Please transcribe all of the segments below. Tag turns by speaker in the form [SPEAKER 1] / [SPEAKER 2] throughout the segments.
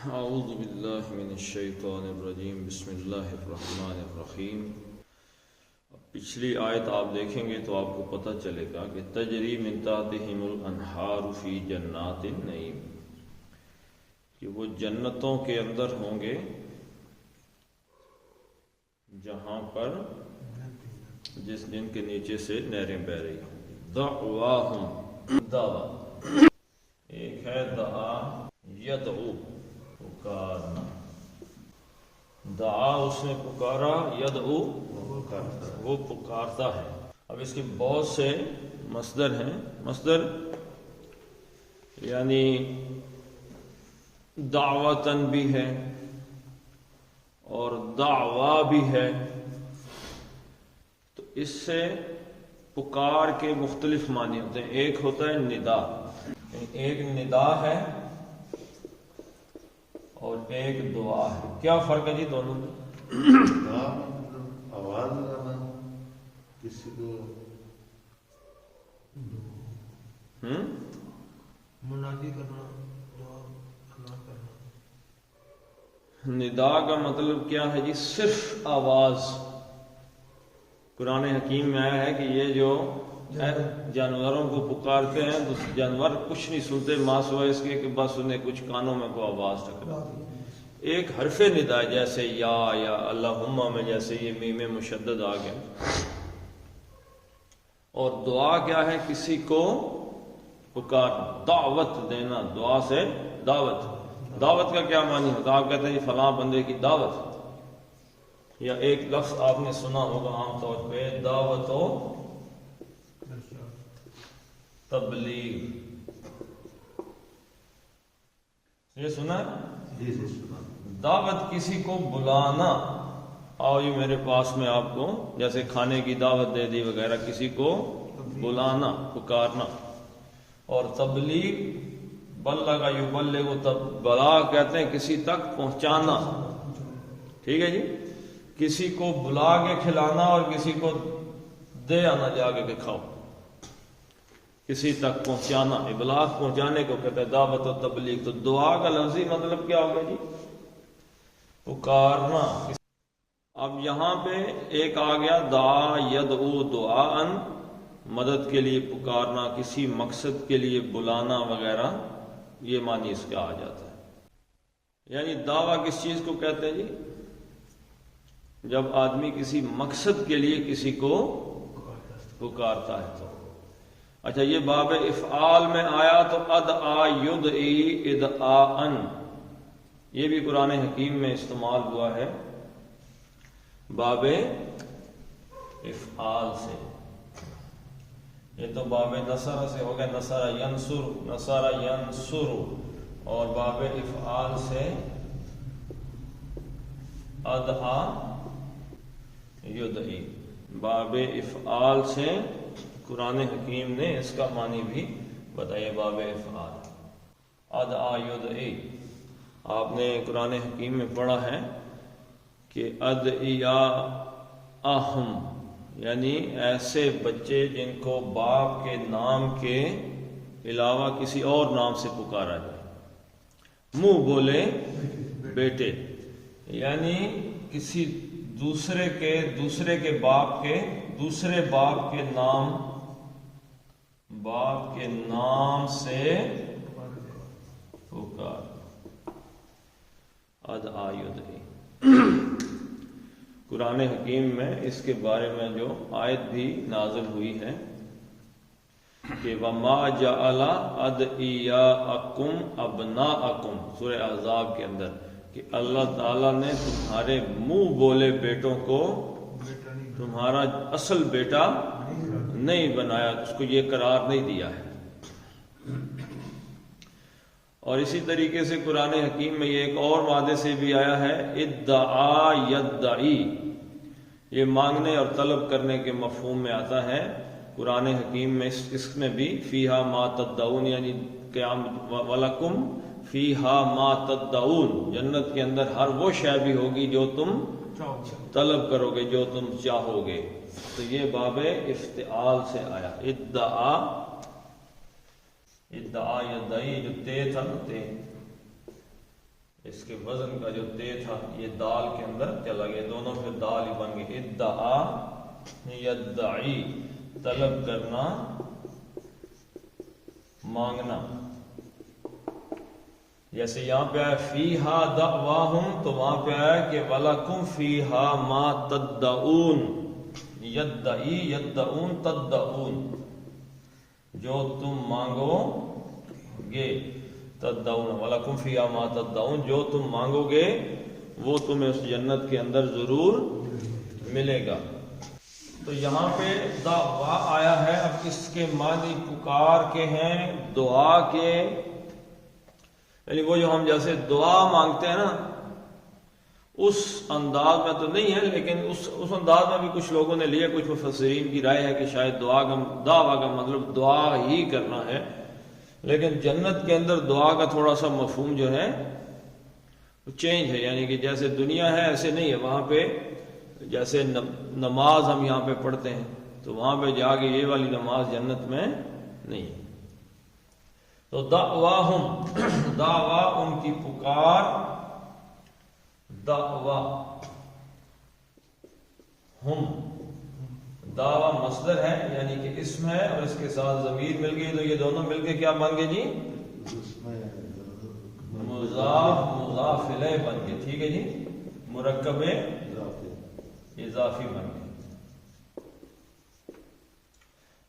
[SPEAKER 1] اعوذ باللہ من الشیطان الرجیم بسم اللہ الرحمن الرحیم۔ پچھلی آیت آپ دیکھیں گے تو آپ کو پتہ چلے گا کہ تجری من تحتہم الانہار فی جنات النعیم، کہ وہ جنتوں کے اندر ہوں گے جہاں پر جن کے نیچے سے نہریں بہ رہی ہوں۔ دعواہم، دعویٰ ایک ہے، دعا یدعو پکارنا، دعا اس نے پکارا، یدعو وہ پکارتا ہے۔ اب اس کے بہت سے مصدر ہیں، مصدر یعنی دعوتن بھی ہے اور دعوا بھی ہے، تو اس سے پکار کے مختلف معنی ہوتے ہیں۔ ایک ہوتا ہے ندا، ایک ندا ہے اور ایک دعا ہے۔ کیا فرق ہے جی دونوں میں؟
[SPEAKER 2] آواز لگانا، کسی کو منادی کرنا، دعا کرنا۔
[SPEAKER 1] ندا کا مطلب کیا ہے جی؟ صرف آواز۔ قرآن حکیم میں آیا ہے کہ یہ جو جانوروں کو پکارتے ہیں تو جانور کچھ نہیں سنتے ماں سوائے اس کے کہ بس انہیں کچھ کانوں میں کوئی آواز ٹکرا۔ ایک حرف ندا جیسے یا اللہم میں جیسے یہ میم مشدد آ گیا، اور دعا کیا ہے؟ کسی کو پکارنا، دعوت دینا، دعا سے دعوت۔ دعوت کا کیا معنی ہوتا ہے؟ آپ کہتے ہیں فلاں بندے کی دعوت، یا ایک لفظ آپ نے سنا ہوگا عام طور پہ، دعوت و تبلیغ، یہ سنا ہے؟ دعوت کسی کو بلانا، آؤ یہ میرے پاس میں آپ کو جیسے کھانے کی دعوت دے دی وغیرہ، کسی کو بلانا، پکارنا۔ اور تبلیغ، بلغ یبلغ، بلاغ کہتے ہیں کسی تک پہنچانا، ٹھیک ہے جی؟ کسی کو بلا کے کھلانا اور کسی کو دے آنا جا کے کھاؤ، کسی تک پہنچانا، ابلاغ پہنچانے کو کہتے ہیں دعوت و تبلیغ۔ تو دعا کا لفظی مطلب کیا ہوگا جی؟ پکارنا۔ اب یہاں پہ ایک آ گیا دعا یدعو دعاءً، مدد کے لیے پکارنا، کسی مقصد کے لیے بلانا وغیرہ، یہ معنی اس کا آ جاتا ہے۔ یعنی دعویٰ کس چیز کو کہتے ہیں جی؟ جب آدمی کسی مقصد کے لیے کسی کو پکارتا ہے تو۔ اچھا، یہ باب افعال میں آیا تو ادعا یدعی ادعاءً، یہ بھی قرآن حکیم میں استعمال ہوا ہے باب افعال سے۔ یہ تو باب نصر سے ہو گیا، نصر ینصر، نصر ینصر، اور باب افعال سے ادعا یدعی۔ باب افعال سے قرآن حکیم نے اس کا معنی بھی بتایا، باب افعال ادعا یدعی۔ آپ نے قرآن حکیم میں پڑھا ہے کہ ادعیا اہم، یعنی ایسے بچے جن کو باپ کے نام کے علاوہ کسی اور نام سے پکارا جائے، منہ بولے بیٹے، یعنی کسی دوسرے کے باپ کے، دوسرے باپ کے نام سے پکار، ادعا یدعی۔ قرآن حکیم میں اس کے بارے میں جو آیت بھی نازل ہوئی ہے کہ وَمَا جَعَلَ أَدْعِيَاءَكُمْ أَبْنَاءَكُمْ، سورہ احزاب کے اندر، کہ اللہ تعالیٰ نے تمہارے منہ بولے بیٹوں کو تمہارا اصل بیٹا نہیں بنایا، اس کو یہ قرار نہیں دیا ہے۔ اور اسی طریقے سے قرآن حکیم میں یہ ایک اور وعدے سے بھی آیا ہے، ادعا یدعی، یہ مانگنے اور طلب کرنے کے مفہوم میں آتا ہے قرآن حکیم میں۔ اس میں بھی فیہا ما تدعون، یعنی قیامت وَلَكُمْ فیہا ما تدعون، جنت کے اندر ہر وہ شے بھی ہوگی جو تم طلب کرو گے، جو تم چاہو گے۔ تو یہ باب افتعال سے آیا، ادعا ادعا یدعی، جو تے تھا نا تے، اس کے وزن کا جو تے تھا یہ دال کے اندر چلا گیا، دونوں پھر دال ہی بن گئے. ادعا یدعی، طلب کرنا، مانگنا. جیسے یہاں پہ آیا فیہا دعواہم، تو وہاں پہ آیا کہ وَلَكُمْ فِيهَا مَا تَدَّعُونَ. یدعی، یدعون، تدعون، جو تم مانگو گے. تدعون وَلَكُمْ فِيهَا مَا تَدَّعُونَ، جو تم مانگو گے وہ تمہیں اس جنت کے اندر ضرور ملے گا. تو یہاں پہ دعوا آیا ہے. اب اس کے معنی پکار کے ہیں، دعا کے، یعنی وہ جو ہم جیسے دعا مانگتے ہیں نا اس انداز میں تو نہیں ہے، لیکن اس انداز میں بھی کچھ لوگوں نے لیا. کچھ مفسرین کی رائے ہے کہ شاید دعا کا مطلب دعا ہی کرنا ہے، لیکن جنت کے اندر دعا کا تھوڑا سا مفہوم جو ہے چینج ہے. یعنی کہ جیسے دنیا ہے ایسے نہیں ہے. وہاں پہ جیسے نماز ہم یہاں پہ پڑھتے ہیں تو وہاں پہ جا کے یہ والی نماز جنت میں نہیں ہے. تو دعواہم، دعوا ان کی پکار، دعوا ہم، دعوا مصدر ہے یعنی کہ اسم ہے اور اس کے ساتھ ضمیر مل گئی، تو یہ دونوں مل کے کیا بن گئے جی؟ مضاف مضاف الیہ بن گئے. ٹھیک ہے جی، مرکب اضافی بن گئے.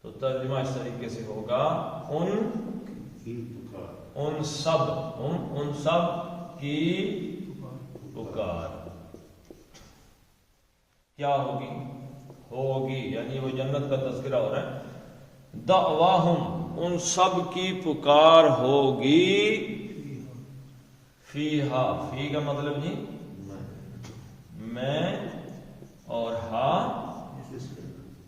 [SPEAKER 1] تو ترجمہ اس طریقے سے ہوگا ان سب کی پکار کیا ہوگی، یعنی وہ جنت کا تذکرہ ہو رہا ہے. دعواہم، ان سب کی پکار ہوگی. فیہا، فی کا مطلب جی میں، اور ہا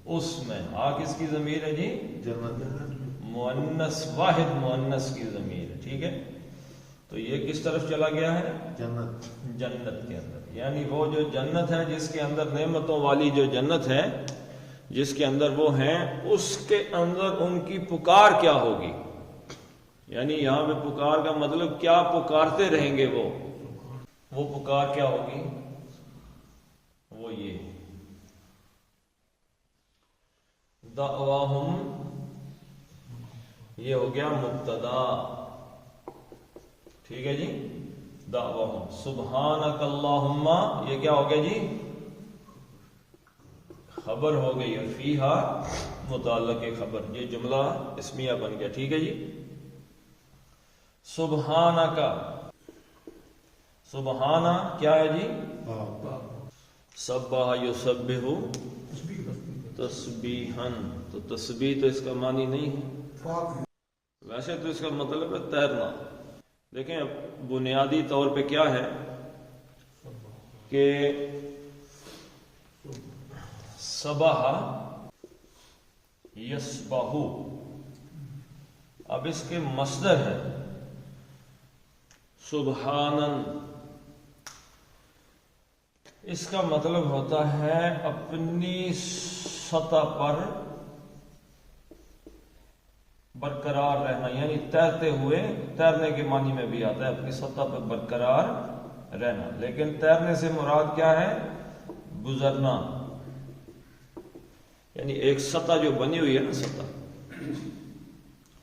[SPEAKER 1] اس میں. ہا کس کی ضمیر ہے جی؟ مؤنث، واحد مؤنث کی ضمیر ہے. ٹھیک ہے، تو یہ کس طرف چلا گیا ہے؟ جنت کے اندر. یعنی وہ جو جنت ہے جس کے اندر نعمتوں والی جو جنت ہے جس کے اندر وہ ہیں، اس کے اندر ان کی پکار کیا ہوگی. یعنی یہاں پہ پکار کا مطلب کیا پکارتے رہیں گے وہ پکار کیا ہوگی؟ وہ یہ دعواہم، یہ ہو گیا مبتدا. ٹھیک ہے جی، دعواہم. سبحانک اللہم، یہ کیا ہو گیا جی؟ خبر ہو گئی. اور فیہا متعلق خبر، یہ جملہ اسمیہ بن گیا. ٹھیک ہے جی. سبحانک، سبحانہ کیا ہے جی؟ سبح یسبح تسبیحاً. تو تسبیح تو اس کا معنی نہیں ہے، ویسے تو اس کا مطلب ہے تیرنا. دیکھیں اب بنیادی طور پہ کیا ہے کہ سبح یسبح، اب اس کے مصدر ہے سبحانن. اس کا مطلب ہوتا ہے اپنی سطح پر برقرار رہنا، یعنی تیرتے ہوئے، تیرنے کے معنی میں بھی آتا ہے اپنی سطح پر برقرار رہنا. لیکن تیرنے سے مراد کیا ہے؟ گزرنا. یعنی ایک سطح جو بنی ہوئی ہے نا، سطح.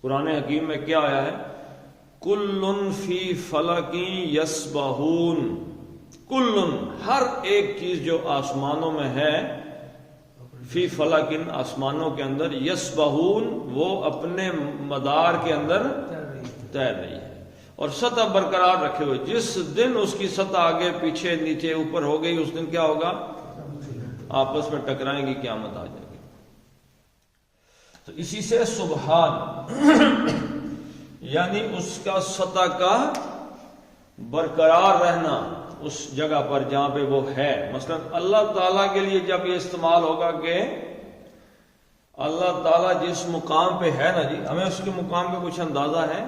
[SPEAKER 1] قرآن حکیم میں کیا آیا ہے؟ کلن فی فلک یسبحون. کلن، ہر ایک چیز جو آسمانوں میں ہے، فی فلکن، آسمانوں کے اندر، یسبحون، وہ اپنے مدار کے اندر تیر رہی ہے اور سطح برقرار رکھے ہوئے. جس دن اس کی سطح آگے پیچھے نیچے اوپر ہو گئی، اس دن کیا ہوگا؟ آپس میں ٹکرائیں گی، قیامت آ جائے گی. تو اسی سے سبحان یعنی اس کا سطح کا برقرار رہنا اس جگہ پر جہاں پہ وہ ہے. مثلا اللہ تعالیٰ کے لیے جب یہ استعمال ہوگا کہ اللہ تعالیٰ جس مقام پہ ہے نا جی، ہمیں اس کے مقام کا کچھ اندازہ ہے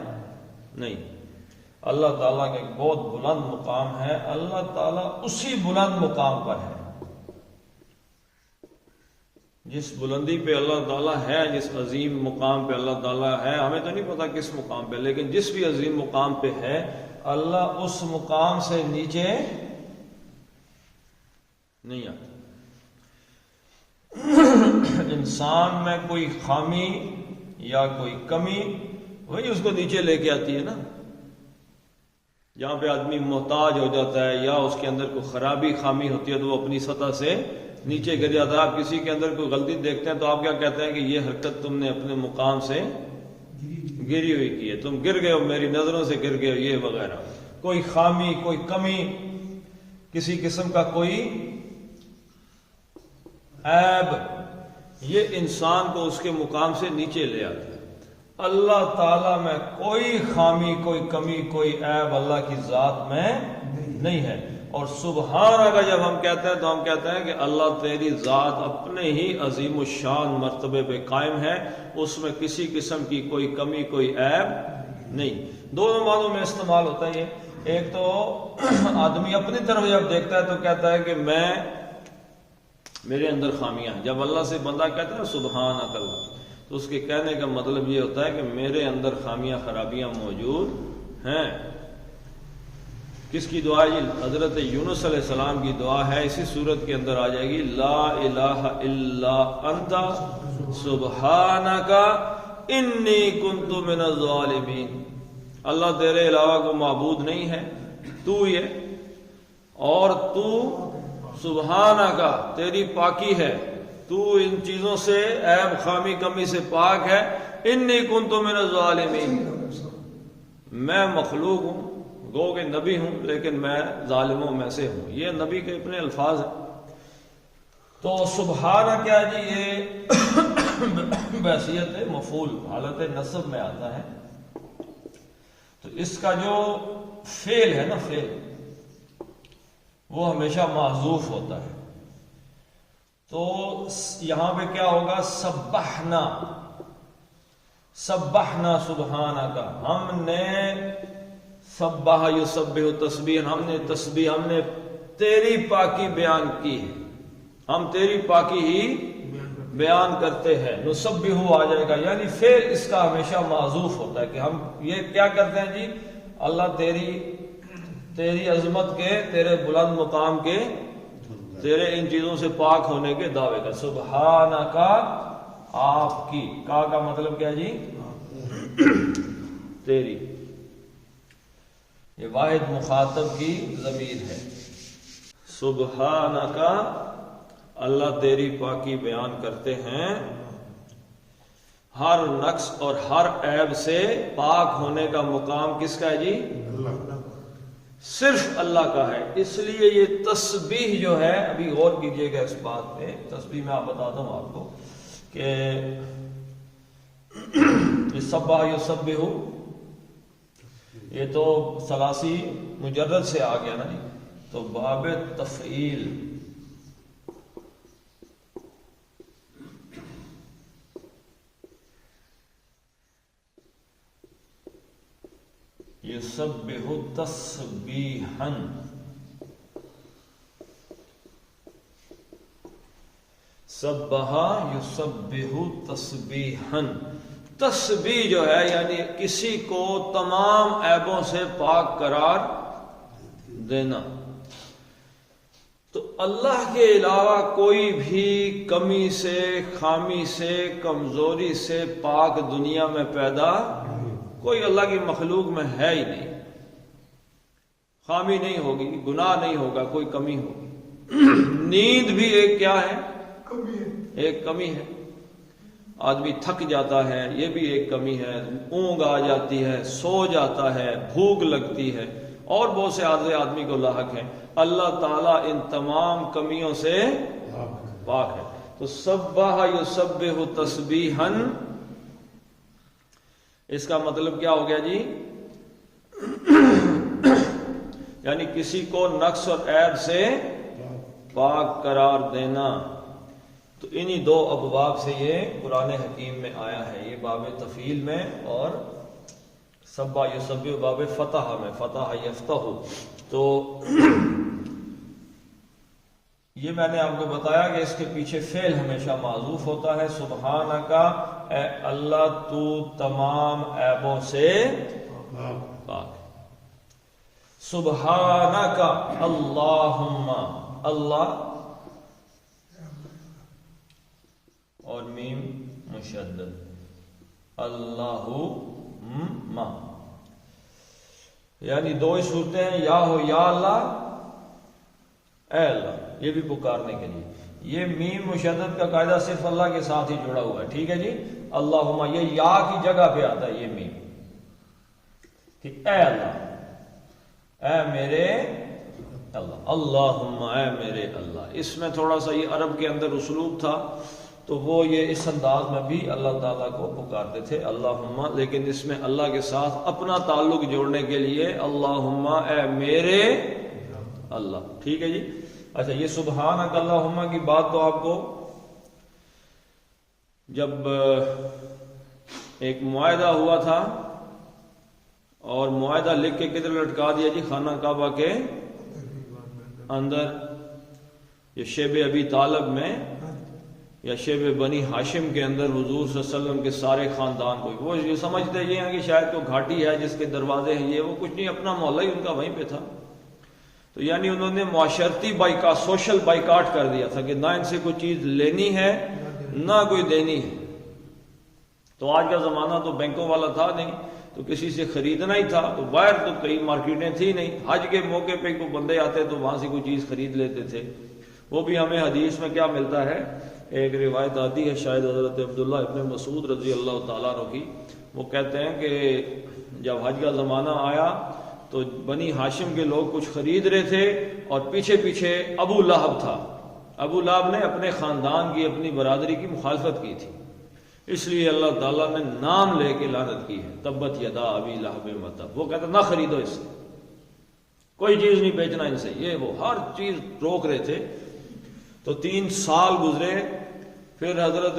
[SPEAKER 1] نہیں. اللہ تعالیٰ کا ایک بہت بلند مقام ہے، اللہ تعالیٰ اسی بلند مقام پر ہے. جس بلندی پہ اللہ تعالیٰ ہے، جس عظیم مقام پہ اللہ تعالیٰ ہے، ہمیں تو نہیں پتا کس مقام پہ، لیکن جس بھی عظیم مقام پہ ہے اللہ اس مقام سے نیچے نہیں آتا۔ انسان میں کوئی خامی یا کوئی کمی وہی اس کو نیچے لے کے آتی ہے نا۔ جہاں پہ آدمی محتاج ہو جاتا ہے یا اس کے اندر کوئی خرابی خامی ہوتی ہے تو وہ اپنی سطح سے نیچے گر جاتا ہے۔ آپ کسی کے اندر کوئی غلطی دیکھتے ہیں تو آپ کیا کہتے ہیں کہ یہ حرکت تم نے اپنے مقام سے گری ہوئی کی ہے، تم گر گئے ہو، میری نظروں سے گر گئے ہو، یہ وغیرہ۔ کوئی خامی، کوئی کمی، کسی قسم کا کوئی عیب، یہ انسان کو اس کے مقام سے نیچے لے آتا ہے۔ اللہ تعالیٰ میں کوئی خامی، کوئی کمی، کوئی عیب اللہ کی ذات میں نہیں ہے۔ اور سبحانہ کا جب ہم کہتے ہیں تو ہم کہتے ہیں کہ اللہ تیری ذات اپنے ہی عظیم الشان مرتبے پہ قائم ہے، اس میں کسی قسم کی کوئی کمی، کوئی عیب نہیں۔ دونوں معنوں میں استعمال ہوتا ہے یہ۔ ایک تو آدمی اپنی طرف جب دیکھتا ہے تو کہتا ہے کہ میرے اندر خامیاں ہیں۔ جب اللہ سے بندہ کہتا ہے سبحانک اللہ، تو اس کے کہنے کا مطلب یہ ہوتا ہے کہ میرے اندر خامیاں خرابیاں موجود ہیں۔ کس کی دعا ہے؟ حضرت یونس علیہ السلام کی دعا ہے، اسی صورت کے اندر آ جائے گی، لا الہ الا انت سبحانک انی کنت من الظالمین۔ اللہ تیرے علاوہ کو معبود نہیں ہے، تو ہی ہے، اور تو سبحانک تیری پاکی ہے، تو ان چیزوں سے عیب خامی کمی سے پاک ہے، انی کنت من الظالمین، میں مخلوق ہوں، گو کہ نبی ہوں لیکن میں ظالموں میں سے ہوں۔ یہ نبی کے اپنے الفاظ ہیں۔ تو سبحانہ کیا جی، یہ بحیثیت مفعول حالت نصب میں آتا ہے۔ تو اس کا جو فعل ہے نا، فعل وہ ہمیشہ محذوف ہوتا ہے۔ تو یہاں پہ کیا ہوگا؟ سبحنا، سبحنا سبحانہ کا، ہم نے سبح یسبح تسبیح، ہم نے تسبیح، ہم نے تیری پاکی بیان کی ہے، ہم تیری پاکی ہی بیان کرتے ہیں۔ نسبح آ جائے گا، یعنی فعل اس کا ہمیشہ معذوف ہوتا ہے کہ ہم یہ کیا کرتے ہیں جی، اللہ تیری عظمت کے، تیرے بلند مقام کے، تیرے ان چیزوں سے پاک ہونے کے دعوے کا۔ سبحانہ کا، آپ کی، کا مطلب کیا جی؟ تیری، یہ واحد مخاطب کی ضمیر ہے۔ سبحانہ کا، اللہ تیری پاکی بیان کرتے ہیں، ہر نقص اور ہر عیب سے پاک ہونے کا مقام کس کا ہے جی؟ صرف اللہ کا ہے۔ اس لیے یہ تسبیح جو ہے، ابھی غور کیجئے گا اس بات پہ، تسبیح میں آپ بتاتا ہوں آپ کو کہ یہ سبح یسبح، یہ تو ثلاثی مجرد سے آ گیا نا جی، تو باب تفعیل، یسبح تسبیحا، سبح یسبح تسبیحا، تسبیح جو ہے یعنی کسی کو تمام عیبوں سے پاک قرار دینا۔ تو اللہ کے علاوہ کوئی بھی کمی سے، خامی سے، کمزوری سے پاک دنیا میں پیدا کوئی اللہ کی مخلوق میں ہے ہی نہیں۔ خامی نہیں ہوگی، گناہ نہیں ہوگا، کوئی کمی ہوگی۔ نیند بھی ایک کیا ہے؟ ایک کمی ہے۔ آدمی تھک جاتا ہے، یہ بھی ایک کمی ہے۔ اونگ آ جاتی ہے، سو جاتا ہے، بھوک لگتی ہے، اور بہت سے عادتیں آدمی کو لاحق ہیں۔ اللہ تعالیٰ ان تمام کمیوں سے پاک ہے۔ تو سبح یسبح تسبیحا، اس کا مطلب کیا ہو گیا جی؟ یعنی کسی کو نقص اور عیب سے پاک قرار دینا۔ تو انہی دو ابواب سے یہ قرآن حکیم میں آیا ہے، یہ باب تفعیل میں اور سبح یسبح باب فتح میں، فتح یفتح۔ تو یہ میں نے آپ کو بتایا کہ اس کے پیچھے فعل ہمیشہ معذوف ہوتا ہے۔ سبحانہ کا، اے اللہ تو تمام عیبوں سے پاک۔ سبحانک اللہم، اللہ اور میم مشدد، اللہم، یعنی دو ہی صورتیں ہیں، یا ہو یا اللہ، اے اللہ، یہ بھی پکارنے کے لیے۔ یہ میم مشدد کا قاعدہ صرف اللہ کے ساتھ ہی جڑا ہوا ہے، ٹھیک ہے جی۔ اللہم یہ یا کی جگہ پہ آتا ہے، یہ میم، کہ اے اللہ، اے میرے اللہ، اللہم اے میرے اللہ۔ اس میں تھوڑا سا یہ عرب کے اندر اسلوب تھا، تو وہ یہ اس انداز میں بھی اللہ تعالیٰ کو پکارتے تھے اللہم، لیکن اس میں اللہ کے ساتھ اپنا تعلق جوڑنے کے لیے اللہم اے میرے اللہ، ٹھیک ہے جی۔ اچھا، یہ سبحانک اللہم کی بات تو آپ کو جب ایک معاہدہ ہوا تھا اور معاہدہ لکھ کے کدھر لٹکا دیا جی؟ خانہ کعبہ کے اندر، یہ شیب ابی طالب میں یا شیب بنی ہاشم کے اندر حضور صلی اللہ علیہ وسلم کے سارے خاندان کو، وہ یہ سمجھتے یہ ہیں کہ شاید تو گھاٹی ہے جس کے دروازے ہیں، یہ وہ کچھ نہیں، اپنا محلہ ہی ان کا وہیں پہ تھا۔ تو یعنی انہوں نے معاشرتی بائیکاٹ، سوشل بائیکاٹ کر دیا تھا کہ نہ ان سے کوئی چیز لینی ہے نہ کوئی دینی ہے۔ تو آج کا زمانہ تو بینکوں والا تھا نہیں، تو کسی سے خریدنا ہی تھا، تو باہر تو کئی مارکیٹیں تھی نہیں، حج کے موقع پہ کوئی بندے آتے تو وہاں سے کوئی چیز خرید لیتے تھے۔ وہ بھی ہمیں حدیث میں کیا ملتا ہے، ایک روایت آتی ہے شاید حضرت عبداللہ ابن مسعود رضی اللہ تعالیٰ عنہ کی، وہ کہتے ہیں کہ جب حج کا زمانہ آیا تو بنی ہاشم کے لوگ کچھ خرید رہے تھے اور پیچھے پیچھے ابو لہب تھا۔ ابو لہب نے اپنے خاندان کی، اپنی برادری کی مخالفت کی تھی، اس لیے اللہ تعالیٰ نے نام لے کے لعنت کی ہے، تبت یدا ابی لہب وتب۔ وہ کہتا نہ خریدو اس سے، کوئی چیز نہیں بیچنا ان سے، یہ وہ ہر چیز روک رہے تھے۔ تو 3 سال گزرے، پھر حضرت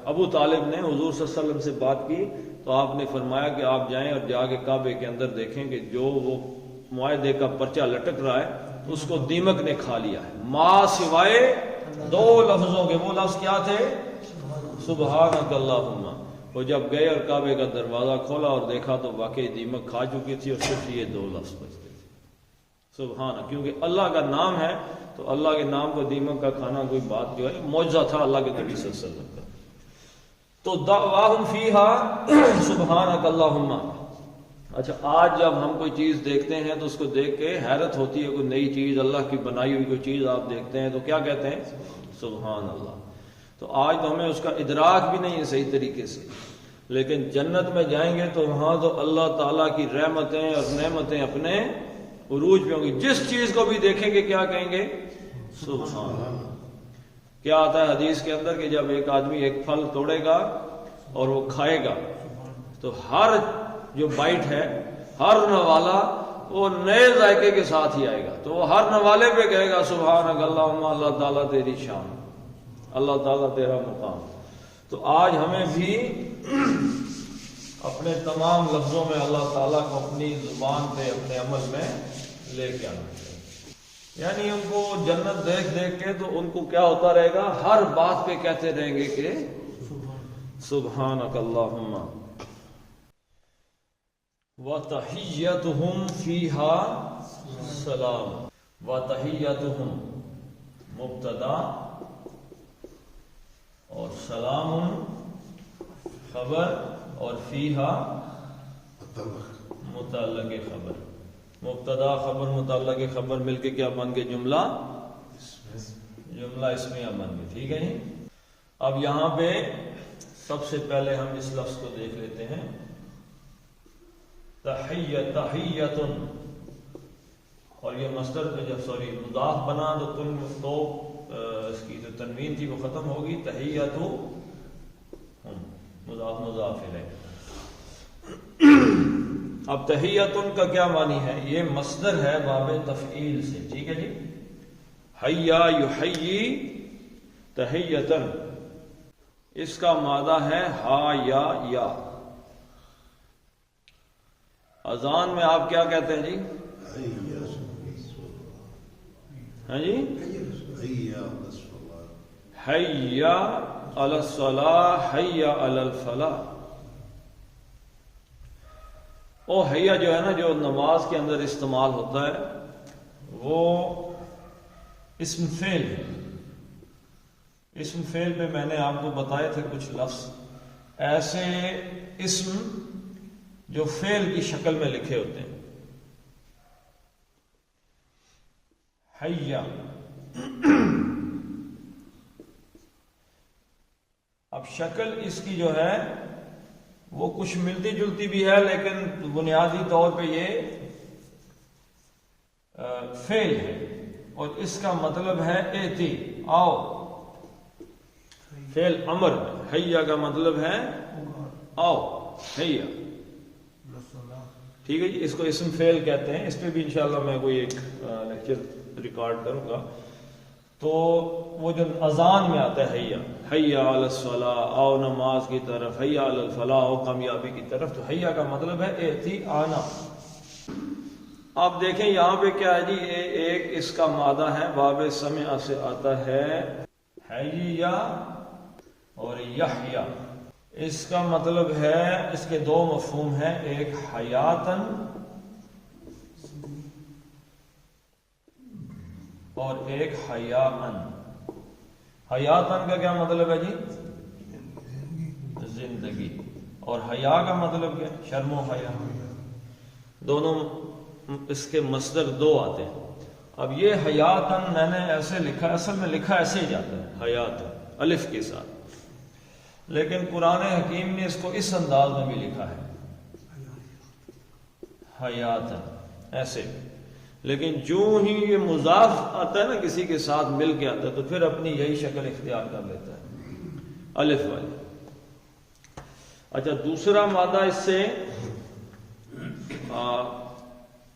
[SPEAKER 1] ابو طالب نے حضور صلی اللہ علیہ وسلم سے بات کی، تو آپ نے فرمایا کہ آپ جائیں اور جا کے کعبے کے اندر دیکھیں کہ جو وہ معاہدے کا پرچہ لٹک رہا ہے اس کو دیمک نے کھا لیا ہے، ماں سوائے 2 لفظوں کے۔ وہ لفظ کیا تھے؟ سبحانک اللہم۔ وہ جب گئے اور کعبے کا دروازہ کھولا اور دیکھا تو واقعی دیمک کھا چکی تھی، اور صرف یہ 2 لفظ بچتے تھے، سبحان، کیونکہ اللہ کا نام ہے تو اللہ کے نام کو دیمک کا کھانا کوئی بات جو ہے معجزہ تھا اللہ کے نبی صلی اللہ علیہ وسلم کا۔ تو دعواہم فیہا سبحانک اللہم۔ اچھا، آج جب ہم کوئی چیز دیکھتے ہیں تو اس کو دیکھ کے حیرت ہوتی ہے، کوئی نئی چیز، اللہ کی بنائی ہوئی کوئی چیز آپ دیکھتے ہیں تو کیا کہتے ہیں؟ سبحان اللہ۔ تو آج تو ہمیں اس کا ادراک بھی نہیں ہے صحیح طریقے سے، لیکن جنت میں جائیں گے تو وہاں تو اللہ تعالیٰ کی رحمتیں اور نعمتیں اپنے عروج پہ ہوں گی، جس چیز کو بھی دیکھیں گے کیا کہیں گے؟ سبحان اللہ۔ کیا آتا ہے حدیث کے اندر کہ جب ایک آدمی ایک پھل توڑے گا اور وہ کھائے گا تو ہر جو بائٹ ہے، ہر نوالا وہ نئے ذائقے کے ساتھ ہی آئے گا، تو وہ ہر نوالے پہ کہے گا سبحانک اللہم، اللہ تعالیٰ تیری شان، اللہ تعالیٰ تیرا مقام۔ تو آج ہمیں بھی اپنے تمام لفظوں میں اللہ تعالیٰ کو اپنی زبان پہ، اپنے عمل میں لے کے آنا چاہیے۔ یعنی ان کو جنت دیکھ دیکھ کے تو ان کو کیا ہوتا رہے گا، ہر بات پہ کہتے رہیں گے کہ سبحانک اللہم۔ وَتَحِيَّتُهُمْ فِيهَا سَلَامٌ۔ وَتَحِيَّتُهُمْ مبتدا اور سلام خبر اور فیہا متعلق خبر، مبتدا خبر متعلق خبر مل کے کیا بن گئے؟ جملہ اسمیہ بن گئے، ٹھیک ہے جی۔ اب یہاں پہ سب سے پہلے ہم اس لفظ کو دیکھ لیتے ہیں، تحیتن، اور یہ مصدر پہ جب مضاف بنا تو اس کی جو تنوین تھی وہ ختم ہوگی، تحیتو مضاف مضاف الیہ۔ اب تحیتن کا کیا معنی ہے؟ یہ مصدر ہے باب تفعیل سے، ٹھیک ہے جی۔ حیا یحیی تحیتن، اس کا مادہ ہے ہا یا۔ اذان میں آپ کیا کہتے ہیں جی؟ ہاں جی، حیا علی الصلاۃ، حیا علی الفلاح۔ او حیا جو ہے نا، جو نماز کے اندر استعمال ہوتا ہے، وہ اسم فعل ہے۔ اسم فعل پہ میں نے آپ کو بتائے تھے کچھ لفظ، ایسے اسم جو فعل کی شکل میں لکھے ہوتے ہیں۔ حیا، اب شکل اس کی جو ہے وہ کچھ ملتی جلتی بھی ہے، لیکن بنیادی طور پہ یہ فعل ہے، اور اس کا مطلب ہے ایتی، آؤ۔ فعل امر میں حیا کا مطلب ہے آؤ، حیا، ٹھیک ہے جی۔ اس کو اسم فعل کہتے ہیں، اس پہ بھی انشاءاللہ میں کوئی ایک لیکچر ریکارڈ کروں گا۔ تو وہ جو اذان میں آتا ہے حیا، حیا علی الصلاۃ، آؤ نماز کی طرف، حیا علی الفلاح، آؤ کامیابی کی طرف، تو حیا کا مطلب ہے ایتی، آنا۔ آپ دیکھیں یہاں پہ کیا ہے جی، ایک اس کا مادہ ہے، باب سمع سے آتا ہے حیا اور یحیا۔ اس کا مطلب ہے، اس کے دو مفہوم ہیں، ایک حیاتن اور ایک حیاءن۔ حیاتن کا کیا مطلب ہے جی؟ زندگی۔ اور حیا کا مطلب کیا؟ شرم و حیا۔ دونوں اس کے مصدر دو آتے ہیں۔ اب یہ حیاتن میں نے ایسے لکھا، اصل میں لکھا ایسے ہی جاتا ہے حیاتن الف کے ساتھ، لیکن قرآن حکیم نے اس کو اس انداز میں بھی لکھا ہے حیاتن ایسے، لیکن جو ہی یہ مضاف آتا ہے نا کسی کے ساتھ مل کے آتا ہے، تو پھر اپنی یہی شکل اختیار کر لیتا ہے، الف والی۔ اچھا، دوسرا مادہ اس سے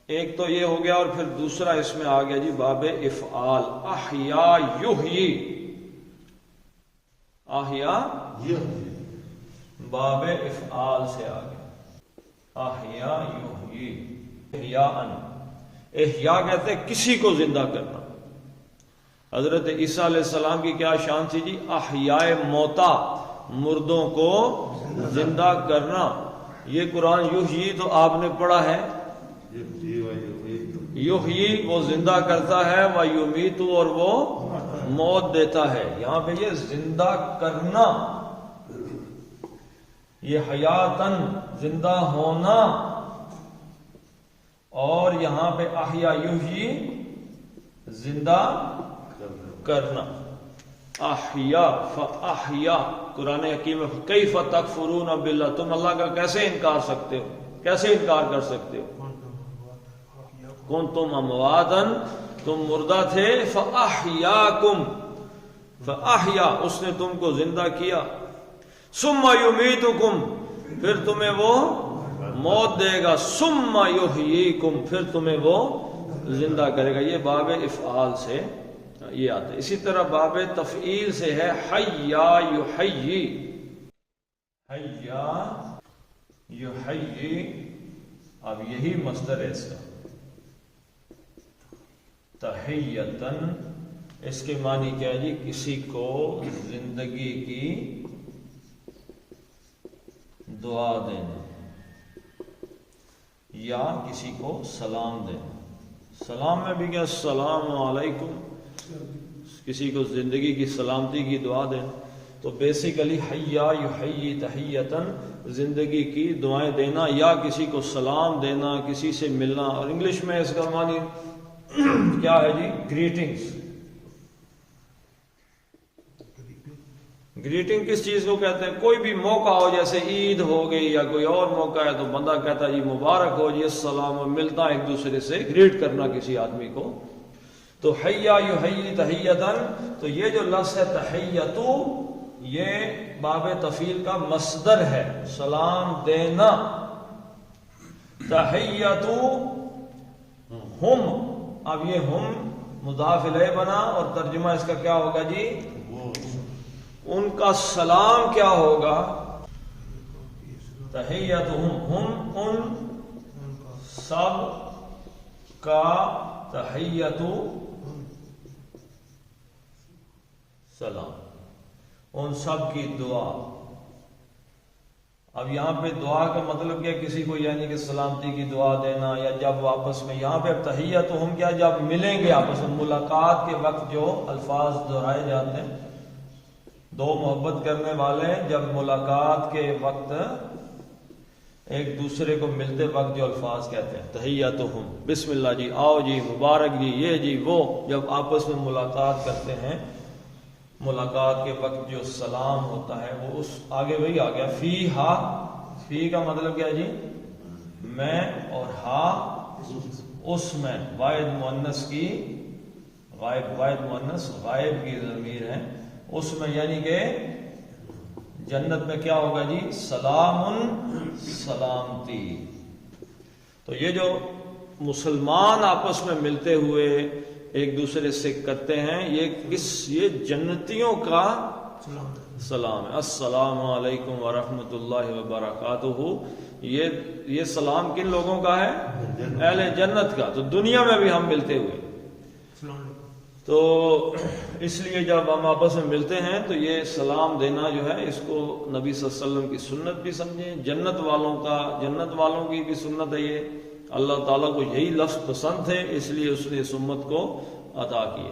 [SPEAKER 1] ایک تو یہ ہو گیا، اور پھر دوسرا اس میں آ گیا جی باب افعال، احیا یحیی، احیا باب افعال سے آ گیا، احیا یحیی، احیاءن۔ احیا کہتے ہیں کسی کو زندہ کرنا۔ حضرت عیسیٰ علیہ السلام کی کیا شان تھی جی؟ احیاء موتا، مردوں کو زندہ کرنا۔ یہ قرآن یحیی تو آپ نے پڑھا ہے، یحیی وہ زندہ کرتا ہے، ویمیت اور وہ موت دیتا ہے۔ یہاں پہ یہ زندہ کرنا، یہ حیاتن زندہ ہونا، اور یہاں پہ احیا یحیی زندہ کرنا۔ احیا فاحیا، قرآن حکیم میں کیف تکفرون باللہ، تم اللہ کا کیسے انکار سکتے ہو، کیسے انکار کر سکتے ہو؟ کنتم امواتا، تم مردہ تھے، فاحیاکم، فاحیا اس نے تم کو زندہ کیا، ثم یمیتکم پھر تمہیں وہ موت دے گا، ثم یحییکم پھر تمہیں وہ زندہ کرے گا۔ یہ باب افعال سے یہ آتا ہے۔ اسی طرح باب تفعیل سے ہے حیا یحیی، حیا یحیی، اب یہی مصدر ہے اس کا، تحیتن، اس کے معنی کیا ہے جی؟ کسی کو زندگی کی دعا دینا، یا کسی کو سلام دینا۔ سلام میں بھی کیا؟ السلام علیکم، کسی کو زندگی کی سلامتی کی دعا دینا۔ تو بیسیکلی حیا یحیی تحیتن، زندگی کی دعائیں دینا یا کسی کو سلام دینا، کسی سے ملنا۔ اور انگلش میں اس کا معنی کیا ہے جی؟ گریٹنگز۔ گریٹنگ کس چیز کو کہتے ہیں؟ کوئی بھی موقع ہو، جیسے عید ہو گئی یا کوئی اور موقع ہے، تو بندہ کہتا ہے جی مبارک ہو جی، السلام، ملتا ایک دوسرے سے، گریٹ کرنا کسی آدمی کو۔ تو حیا یحیی تحیتن، تو یہ جو لفظ ہے تحیتو، یہ باب تفعیل کا مصدر ہے، سلام دینا۔ تحیتو ہم، اب یہ ہم مضاف الیہ بنا، اور ترجمہ اس کا کیا ہوگا جی؟ ان کا سلام کیا ہوگا؟ تحیتہم، ہم ان سب کا، تحیتو سلام، ان سب کی دعا۔ اب یہاں پہ دعا کا مطلب کیا؟ کسی کو یعنی کہ سلامتی کی دعا دینا، یا جب آپس میں یہاں پہ تحیتہم کیا؟ جب ملیں گے آپس میں، ملاقات کے وقت جو الفاظ دہرائے جاتے ہیں، دو محبت کرنے والے جب ملاقات کے وقت ایک دوسرے کو ملتے وقت جو الفاظ کہتے ہیں تحیتہم، بسم اللہ جی، آؤ جی، مبارک جی، یہ جی وہ، جب آپس میں ملاقات کرتے ہیں، ملاقات کے وقت جو سلام ہوتا ہے وہ اس آگے وہی آ گیا فی ہا، فی کا مطلب کیا جی؟ میں، اور ہا اس میں، واحد مؤنث کی غائب، واحد مؤنث غائب کی ضمیر ہے اس میں، یعنی کہ جنت میں کیا ہوگا جی؟ سلام، سلامتی۔ تو یہ جو مسلمان آپس میں ملتے ہوئے ایک دوسرے سے کرتے ہیں، یہ جنتیوں کا سلام ہے۔ السلام علیکم ورحمۃ اللہ وبرکاتہ، یہ سلام کن لوگوں کا ہے؟ اہل جنت کا۔ تو دنیا میں بھی ہم ملتے ہوئے، تو اس لیے جب ہم آپس میں ملتے ہیں تو یہ سلام دینا جو ہے، اس کو نبی صلی اللہ علیہ وسلم کی سنت بھی سمجھیں، جنت والوں کی بھی سنت ہے یہ، اللہ تعالیٰ کو یہی لفظ پسند ہے، اس لیے اس نے سنت کو عطا کیے۔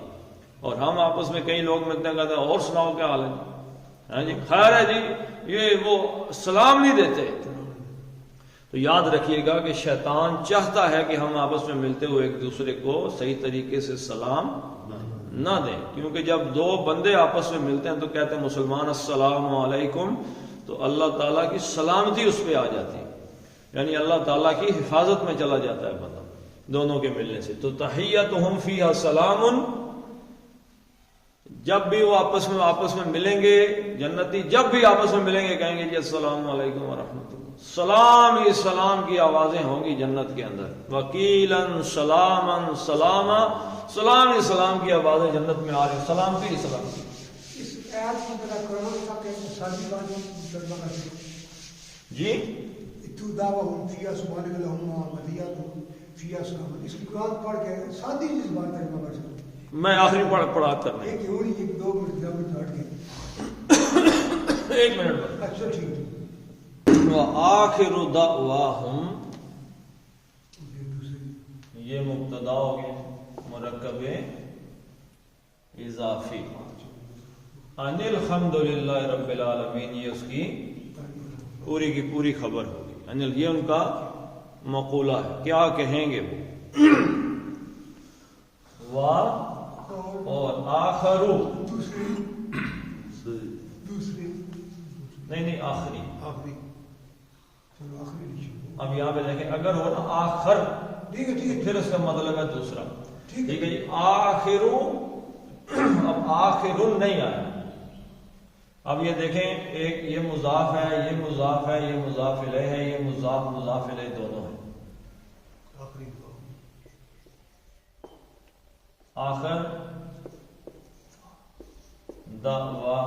[SPEAKER 1] اور ہم آپس میں کئی لوگ ملتے ہیں، کہتے ہیں اور سناؤ کیا حال ہے؟ ہاں جی خیر ہے جی، یہ وہ سلام نہیں دیتے۔ تو یاد رکھیے گا کہ شیطان چاہتا ہے کہ ہم آپس میں ملتے ہوئے ایک دوسرے کو صحیح طریقے سے سلام نہ دیں، کیونکہ جب دو بندے آپس میں ملتے ہیں تو کہتے ہیں مسلمان السلام علیکم، تو اللہ تعالیٰ کی سلامتی اس پہ آ جاتی ہے، یعنی اللہ تعالیٰ کی حفاظت میں چلا جاتا ہے بندہ دونوں کے ملنے سے۔ تو تحیتہم فیہا سلام، جب بھی وہ آپس میں ملیں گے، جنتی جب بھی آپس میں ملیں گے کہیں گے جی السلام علیکم ورحمۃ اللہ، سلام، یہ سلام کی آوازیں ہوں گی جنت کے اندر، وکیلاً سلاما سلاما، سلام ہی سلام کی آوازیں جنت میں آ رہی، سلامتی ہی سلامتی۔
[SPEAKER 3] اس آیت کی طرح کرونا تھا کہ ساری باتیں ترجمہ کرتے
[SPEAKER 1] جی
[SPEAKER 3] تو دعوہم فیہا سبحانک اللہم وتحیتہم فیہا سلام، اس کی قرآن پڑھ کے سادی جس بات ترجمہ کر سکتے۔
[SPEAKER 1] میں آخری پڑھا کرنے
[SPEAKER 3] ایک یوں ایک 2 منٹ 2 منٹ ہٹ گئے،
[SPEAKER 1] 1 منٹ پر۔
[SPEAKER 3] اچھا ٹھیک ہے۔
[SPEAKER 1] وآخر دعواہم، یہ مبتدا ہو گیا مرکب اضافی، ان الحمدللہ رب العالمین، یہ اس کی پوری کی پوری خبر ہوگی، انل یہ ان کا مقولہ ہے، کیا کہیں گے وہ، اور آخرو،
[SPEAKER 3] دوسری
[SPEAKER 1] نہیں آخری،
[SPEAKER 3] چلو آخری لکھو۔
[SPEAKER 1] اب یہاں پہ دیکھیں اگر ہو نا آخر،
[SPEAKER 3] ٹھیک ہے
[SPEAKER 1] پھر اس کا مطلب ہے دوسرا، ٹھیک ہے جی۔ آخرو، اب آخرن نہیں آیا، اب یہ دیکھیں ایک یہ مضاف ہے، یہ مضاف ہے، یہ مضاف الیہ ہے، یہ مضاف الیہ دونوں ہیں۔
[SPEAKER 3] آخری
[SPEAKER 1] آخر دعوا،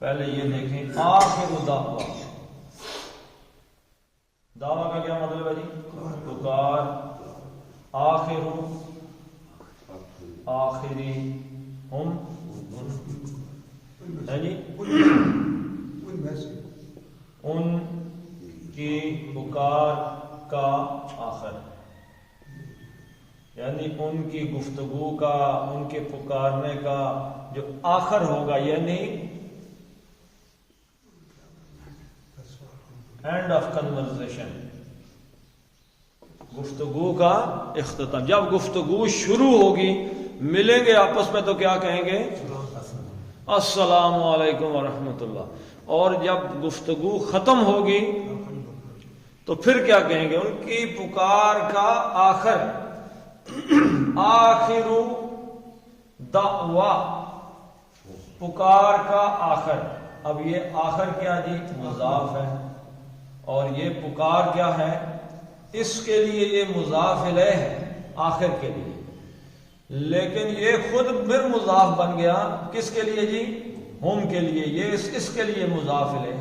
[SPEAKER 1] پہلے یہ دیکھیں آخر دعوا، دعویٰ کا کیا مطلب ہے جی؟ پکار، آخر، آخری، ہم ہے جی ان کی پکار کا آخر، یعنی ان کی گفتگو کا، ان کے پکارنے کا جو آخر ہوگا، یعنی اینڈ آف کنورزیشن، گفتگو کا اختتام۔ جب گفتگو شروع ہوگی، ملیں گے آپس میں تو کیا کہیں گے؟ السلام علیکم ورحمۃ اللہ، اور جب گفتگو ختم ہوگی تو پھر کیا کہیں گے؟ ان کی پکار کا آخر، آخر دعوا، پکار کا آخر۔ اب یہ آخر کیا جی؟ مضاف ہے، اور یہ پکار کیا ہے؟ اس کے لیے یہ مضاف الیہ ہے آخر کے لیے، لیکن یہ خود پھر مضاف بن گیا کس کے لیے جی؟ ہم کے لیے، یہ اس کے لیے مضاف الیہ،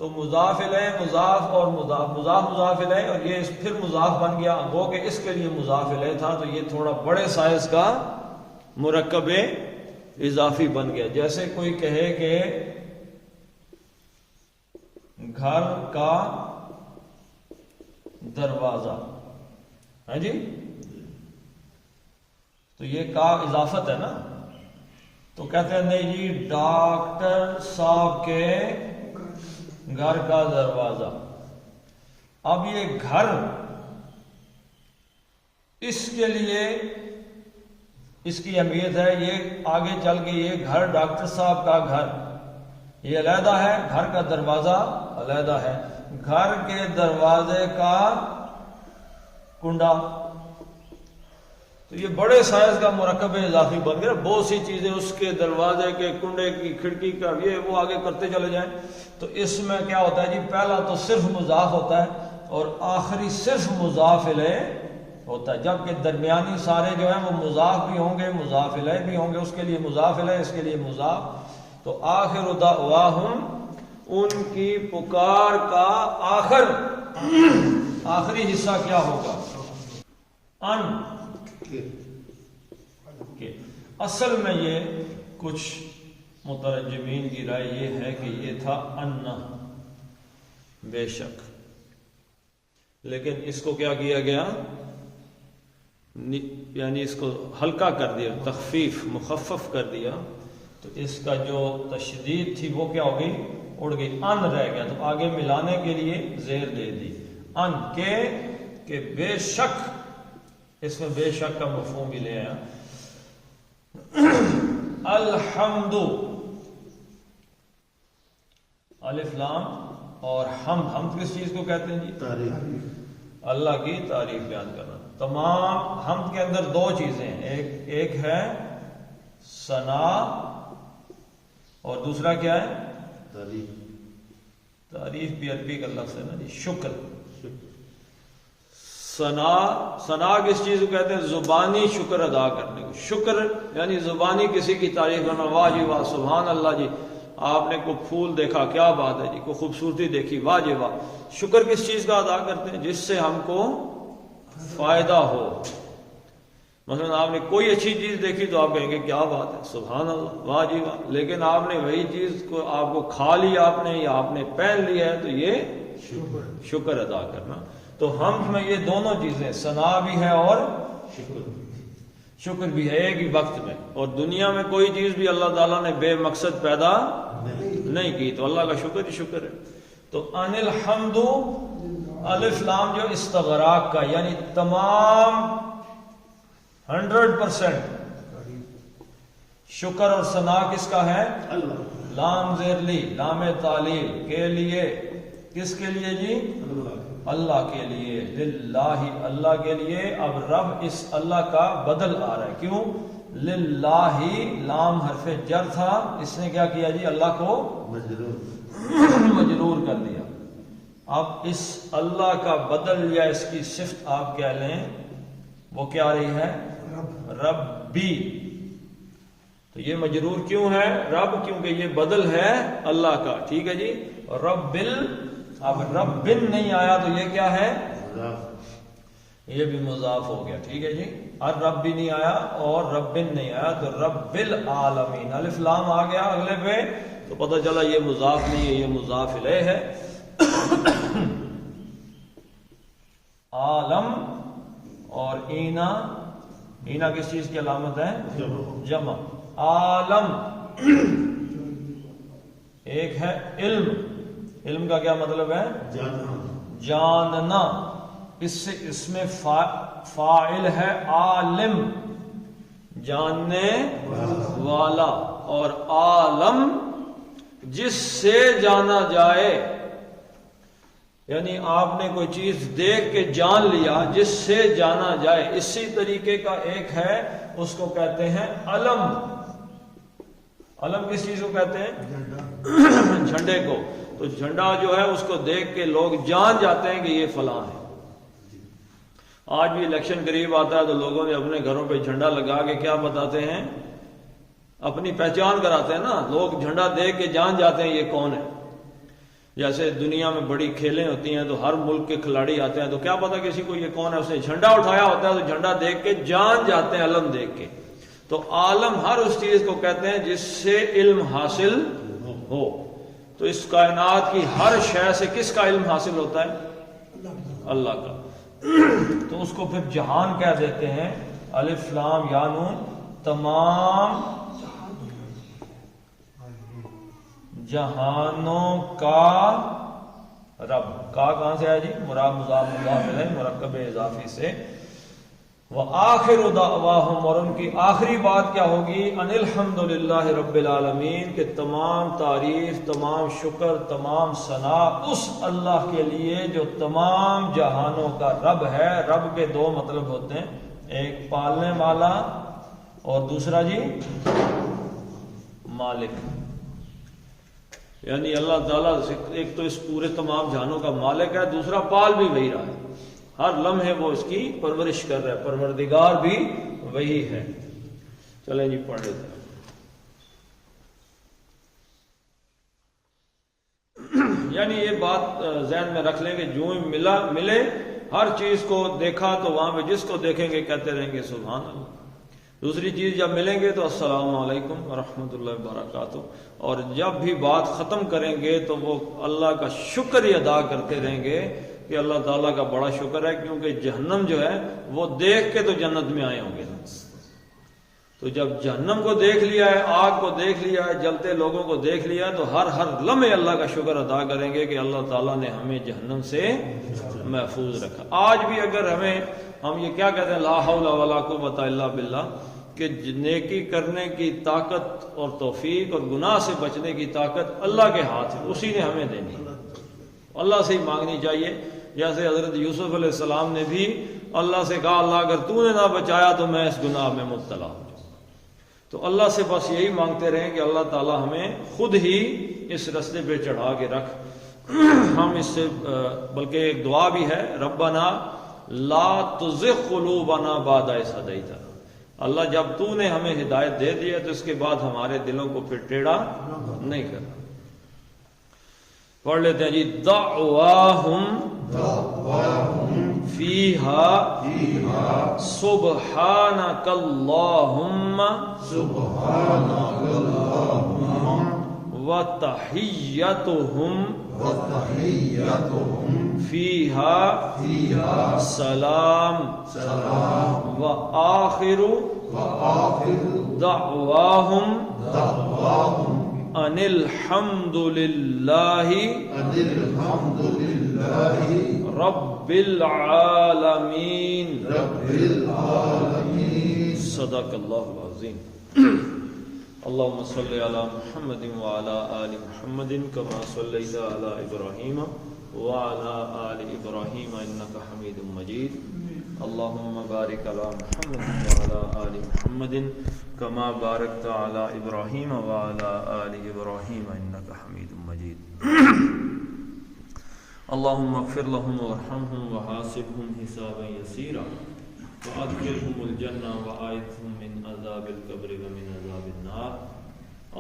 [SPEAKER 1] تو مضاف الیہ مضاف اور مضاف الیہ، اور یہ پھر مضاف بن گیا، گو کہ اس کے لیے مضاف الیہ تھا، تو یہ تھوڑا بڑے سائز کا مرکب اضافی بن گیا. جیسے کوئی کہے کہ گھر کا دروازہ، ہاں جی، تو یہ کا اضافت ہے نا. تو کہتے ہیں نہیں جی ڈاکٹر صاحب کے گھر کا دروازہ. اب یہ گھر اس کے لیے اس کی اہمیت ہے، یہ آگے چل کے یہ گھر ڈاکٹر صاحب کا گھر یہ علیحدہ ہے، گھر کا دروازہ علیحدہ ہے. گھر کے دروازے کا کنڈا، تو یہ بڑے سائز کا مرکب اضافی بن گیا. بہت سی چیزیں اس کے دروازے کے کنڈے کی کھڑکی کا یہ وہ آگے کرتے چلے جائیں. تو اس میں کیا ہوتا ہے جی، پہلا تو صرف مضاف ہوتا ہے اور آخری صرف مضاف الیہ ہوتا ہے، جبکہ درمیانی سارے جو ہیں وہ مضاف بھی ہوں گے مضاف الیہ بھی ہوں گے. اس کے لیے مضاف الیہ، اس کے لیے مضاف. تو آخر دعواہم، ان کی پکار کا آخری حصہ کیا ہوگا؟ ان کہ اصل میں یہ کچھ مترجمین کی رائے یہ ہے کہ یہ تھا ان، بے شک، لیکن اس کو کیا کیا گیا، یعنی اس کو ہلکا کر دیا، تخفیف مخفف کر دیا. تو اس کا جو تشدید تھی وہ کیا ہو گئی، اڑ گئی، ان رہ گیا. تو آگے ملانے کے لیے زیر دے دی، ان کہ بے شک، اس میں بے شک کا مفہوم بھی لے آیا. الحمد، الف لام اور حمد کس چیز کو کہتے ہیں جی؟
[SPEAKER 2] تعریف،
[SPEAKER 1] اللہ کی تعریف بیان کرنا. تمام حمد کے اندر دو چیزیں ہیں، ایک ہے ثنا اور دوسرا کیا ہے؟
[SPEAKER 2] تعریف.
[SPEAKER 1] تعریف بھی عربی کا لفظ ہے نا جی، شکر. ثنا کس چیز کو کہتے ہیں؟ زبانی شکر ادا کرنے کو. شکر یعنی زبانی کسی کی تعریف کرنا، واہ جی واہ، سبحان اللہ جی، آپ نے کوئی پھول دیکھا، کیا بات ہے جی، کوئی خوبصورتی دیکھی، واہ جی واہ. شکر کس چیز کا ادا کرتے ہیں؟ جس سے ہم کو فائدہ ہو. مثلا آپ نے کوئی اچھی چیز دیکھی تو آپ کہیں گے کیا بات ہے، سبحان اللہ، واہ جی واہ. لیکن آپ نے وہی چیز کو آپ کو کھا لی آپ نے یا آپ نے پہن لیا ہے تو یہ شکر ادا کرنا. تو ہم میں یہ دونوں چیزیں، ثنا بھی ہے اور شکر بھی ہے ایک ہی وقت میں. اور دنیا میں کوئی چیز بھی اللہ تعالیٰ نے بے مقصد پیدا نہیں کی، تو اللہ کا شکر ہی شکر ہے. تو ان الحمد، الف لام جو استغراق کا، یعنی تمام 100% شکر اور ثنا کس کا ہے؟
[SPEAKER 2] اللہ.
[SPEAKER 1] لام زیر لی، لام تعلیل کے لیے، کس کے لیے جی؟ اللہ کے لیے. للہ، اللہ کے لیے. اب رب اس اللہ کا بدل آ رہا ہے، کیوں؟ للہ، لام حرف جر تھا، اس نے کیا کیا جی؟ اللہ کو مجرور کر دیا. اب اس اللہ کا بدل یا اس کی صفت آپ کہہ لیں، وہ کیا آ رہی ہے؟ ربی. تو یہ مجرور کیوں ہے رب؟ کیونکہ یہ بدل ہے اللہ کا. ٹھیک ہے جی. ربل، اب ربن نہیں آیا تو یہ کیا ہے؟ یہ بھی مضاف ہو گیا. ٹھیک ہے جی. اور رب بھی نہیں آیا اور ربن نہیں آیا تو رب العالمین. الف لام آ گیا اگلے پہ تو پتہ چلا یہ مضاف نہیں ہے، یہ مضاف الیہ ہے. عالم اور اینا، اینا کس چیز کی علامت ہے؟ جمع. عالم ایک ہے علم، علم کا کیا مطلب ہے؟ جاننا. اس سے اس میں فاعل ہے عالم، جاننے والا، اور عالم جس سے جانا جائے. یعنی آپ نے کوئی چیز دیکھ کے جان لیا، جس سے جانا جائے. اسی طریقے کا ایک ہے، اس کو کہتے ہیں علم. علم کس چیز کو کہتے ہیں؟ جھنڈے کو. تو جھنڈا جو ہے اس کو دیکھ کے لوگ جان جاتے ہیں کہ یہ فلاں ہے. آج بھی الیکشن قریب آتا ہے تو لوگوں نے اپنے گھروں پہ جھنڈا لگا کے کیا بتاتے ہیں؟ اپنی پہچان کراتے ہیں نا. لوگ جھنڈا دیکھ کے جان جاتے ہیں یہ کون ہے. جیسے دنیا میں بڑی کھیلیں ہوتی ہیں تو ہر ملک کے کھلاڑی آتے ہیں تو کیا پتا کسی کو یہ کون ہے، اس نے جھنڈا اٹھایا ہوتا ہے تو جھنڈا دیکھ کے جان جاتے ہیں، علم دیکھ کے. تو عالم ہر اس چیز کو کہتے ہیں جس سے علم حاصل ہو. تو اس کائنات کی ہر شے سے کس کا علم حاصل ہوتا ہے؟ اللہ کا. تو اس کو پھر جہان کہہ دیتے ہیں. الف لام یا نون تمام جہانوں کا رب. کا کہاں سے آیا جی؟ مراد مضاف مضاف ہے مرکب اضافی سے. وآخر دعواہم، اور ان کی آخری بات کیا ہوگی؟ ان الحمد للہ رب العالمین، کہ تمام تعریف، تمام شکر، تمام ثنا اس اللہ کے لیے جو تمام جہانوں کا رب ہے. رب کے دو مطلب ہوتے ہیں، ایک پالنے والا اور دوسرا جی مالک. یعنی اللہ تعالیٰ ایک تو اس پورے تمام جہانوں کا مالک ہے، دوسرا پال بھی وہی رہا ہے. ہر لمحے وہ اس کی پرورش کر رہا ہے، پروردگار بھی وہی ہے. چلیں جی پڑھ لیتے ہیں. یعنی یہ بات ذہن میں رکھ لیں کہ جو ملے ہر چیز کو دیکھا تو وہاں پہ جس کو دیکھیں گے کہتے رہیں گے سبحان اللہ. دوسری چیز جب ملیں گے تو السلام علیکم ورحمۃ اللہ وبرکاتہ. اور جب بھی بات ختم کریں گے تو وہ اللہ کا شکر ہی ادا کرتے رہیں گے کہ اللہ تعالیٰ کا بڑا شکر ہے، کیونکہ جہنم جو ہے وہ دیکھ کے تو جنت میں آئے ہوں گے. تو جب جہنم کو دیکھ لیا ہے، آگ کو دیکھ لیا ہے، جلتے لوگوں کو دیکھ لیا ہے، تو ہر لمحے اللہ کا شکر ادا کریں گے کہ اللہ تعالیٰ نے ہمیں جہنم سے محفوظ رکھا. آج بھی اگر ہم یہ کیا کہتے ہیں لا حول ولا قوت الا باللہ، کہ نیکی کرنے کی طاقت اور توفیق اور گناہ سے بچنے کی طاقت اللہ کے ہاتھ ہے، اسی نے ہمیں دینی، اللہ سے ہی مانگنی چاہیے. جیسے حضرت یوسف علیہ السلام نے بھی اللہ سے کہا اللہ اگر تو نے نہ بچایا تو میں اس گناہ میں مبتلا ہوں. تو اللہ سے بس یہی مانگتے رہیں کہ اللہ تعالی ہمیں خود ہی اس رستے پہ چڑھا کے رکھ. ہم اس سے بلکہ ایک دعا بھی ہے، ربنا لا تزغ قلوبنا بعد اذ ہدیتنا. اللہ جب تو نے ہمیں ہدایت دے دی ہے تو اس کے بعد ہمارے دلوں کو پھر ٹیڑھا نہیں کرنا. پڑھ لیتے ہیں جی. دعواہم فیہا سبحانک اللہم وتحیتہم فیہا سلام وآخر دعواہم ان الحمد للہ رب العالمین. صدق اللہ العظیم. اللهم صل على محمد وعلى آل محمد كما صليت على إبراهيم وعلى آل إبراهيم إنك حميد مجيد. اللهم بارك على محمد وعلى آل محمد كما باركت على إبراهيم وعلى آل إبراهيم إنك حميد مجيد. اللهم اغفر لهم وارحمهم وحاسبهم حسابا يسيرا وأدخلهم الجنة وأعذهم من عذاب القبر ومن عذاب النار.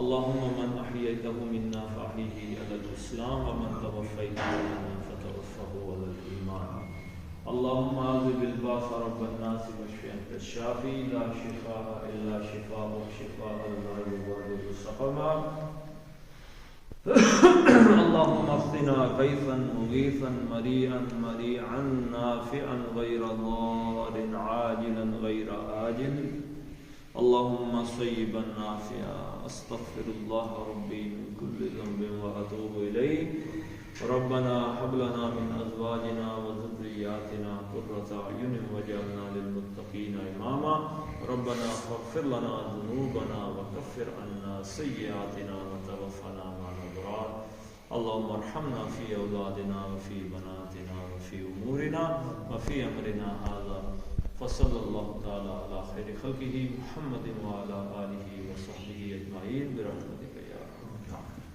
[SPEAKER 1] اللهم من أحييته منا فأحيه على الإسلام ومن توفيته منا فتوفه على الإيمان. اللهم أعوذ بالباس رب الناس واشف أنت الشافي لا شفاء إلا شفاءك شفاء لا يغادر سقما. اللهم اسقنا غيثا مغيثا مريئا مريعا نافعا غير ضار عاجلا غير آجل. اللهم صيبا نافعا. استغفر الله ربي من كل ذنب وأتوب إليه. ربنا هب لنا من أزواجنا وذرياتنا قرة أعين واجعلنا للمتقين إماما. ربنا فاغفر لنا ذنوبنا وكفر عنا سيئاتنا وتوفنا مع الأبرار. اللهم ارحمنا في أولادنا وفي بناتنا وفي أمورنا وفي أمرنا هذا. فصلى الله تعالى على خير خلقه محمد وعلى آله وصحبه أجمعين برحمتك يا أرحم الراحمين.